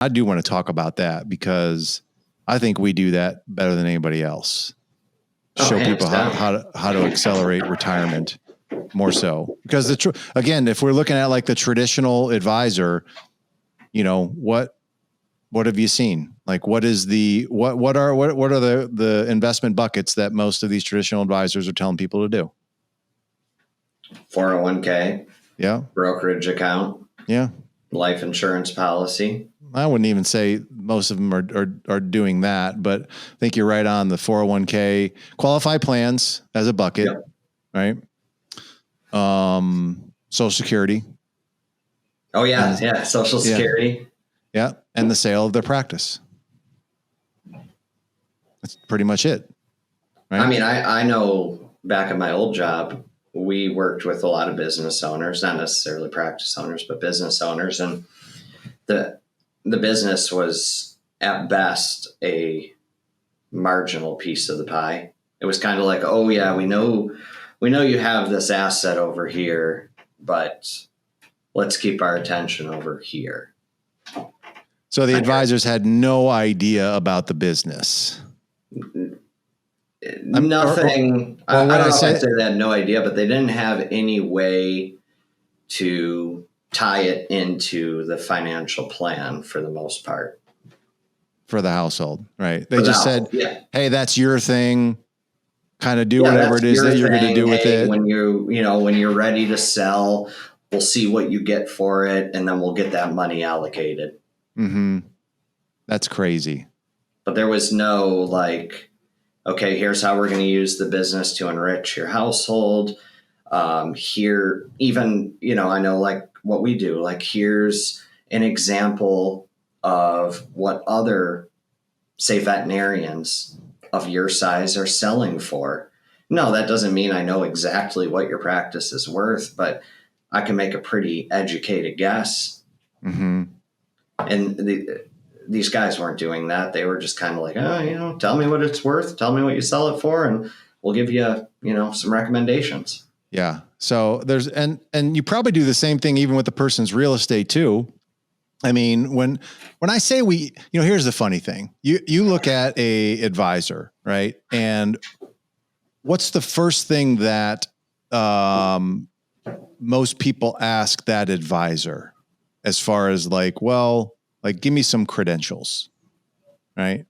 I do want to talk about that because I think we do that better than anybody else. Show people how to accelerate retirement more so. Because again, if we're looking at like the traditional advisor, you know, what have you seen? Like, what are the investment buckets that most of these traditional advisors are telling people to do? 401k. Yeah. Brokerage account. Yeah. Life insurance policy. I wouldn't even say most of them are doing that, but I think you're right on the 401k qualified plans as a bucket, yep. Right? Social Security. Oh yeah. Social Security. Yeah. And the sale of their practice. That's pretty much it. Right? I mean, I know back at my old job, we worked with a lot of business owners, not necessarily practice owners, but business owners. And the business was at best a marginal piece of the pie. It was kind of like, oh yeah, we know you have this asset over here, but let's keep our attention over here. So the advisors had no idea about the business. Nothing. I don't know if I'd say they had no idea, but they didn't have any way to tie it into the financial plan for the most part. For the household, right? They just said, hey, that's your thing. Kind of do whatever it is that you're going to do with it. When you're ready to sell, we'll see what you get for it, and then we'll get that money allocated. Mm-hmm. That's crazy. But there was no like, okay, here's how we're going to use the business to enrich your household. Here, even, I know like what we do, like here's an example of what other, say, veterinarians of your size are selling for. No, that doesn't mean I know exactly what your practice is worth, but I can make a pretty educated guess. Mm-hmm. And these guys weren't doing that. They were just kind of like, tell me what it's worth. Tell me what you sell it for. And we'll give you, some recommendations. Yeah. So there's, and you probably do the same thing even with the person's real estate too. I mean, when I say here's the funny thing. You look at a advisor, right? And what's the first thing that most people ask that advisor as far as like, well, like give me some credentials, right?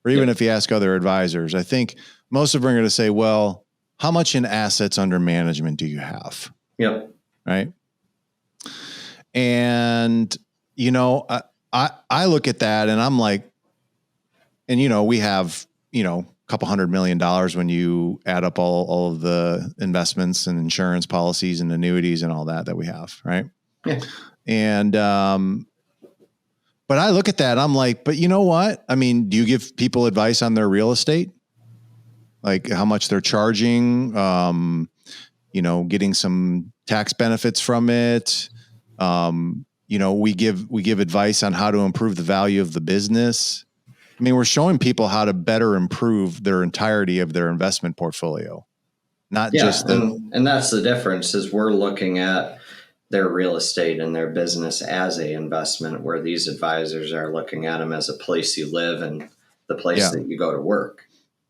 Or even if you ask other advisors, I think most of them are going to say, well, how much in assets under management do you have? Yep. Right. And I look at that and I'm like, and we have, a couple $100 million when you add up all of the investments and insurance policies and annuities and all that we have. Right. Yeah. And, but I look at that, I'm like, but you know what? I mean, do you give people advice on their real estate? Like how much they're charging, getting some tax benefits from it. We give advice on how to improve the value of the business. I mean, we're showing people how to better improve their entirety of their investment portfolio, not just and that's the difference is we're looking at their real estate and their business as a investment, where these advisors are looking at them as a place you live and the place that you go to work.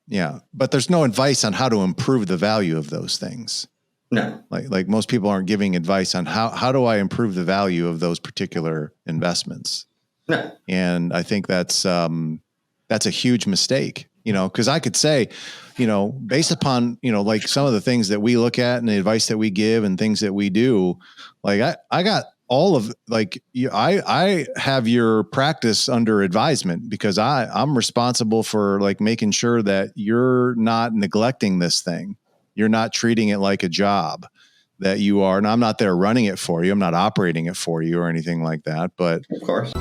Yeah. But there's no advice on how to improve the value of those things. No. Like most people aren't giving advice on how do I improve the value of those particular investments. No. And I think that's a huge mistake, because I could say, based upon, like some of the things that we look at and the advice that we give and things that we do, like I got all of like, I have your practice under advisement because I'm responsible for like making sure that you're not neglecting this thing. You're not treating it like a job that you are. And I'm not there running it for you. I'm not operating it for you or anything like that, but of course.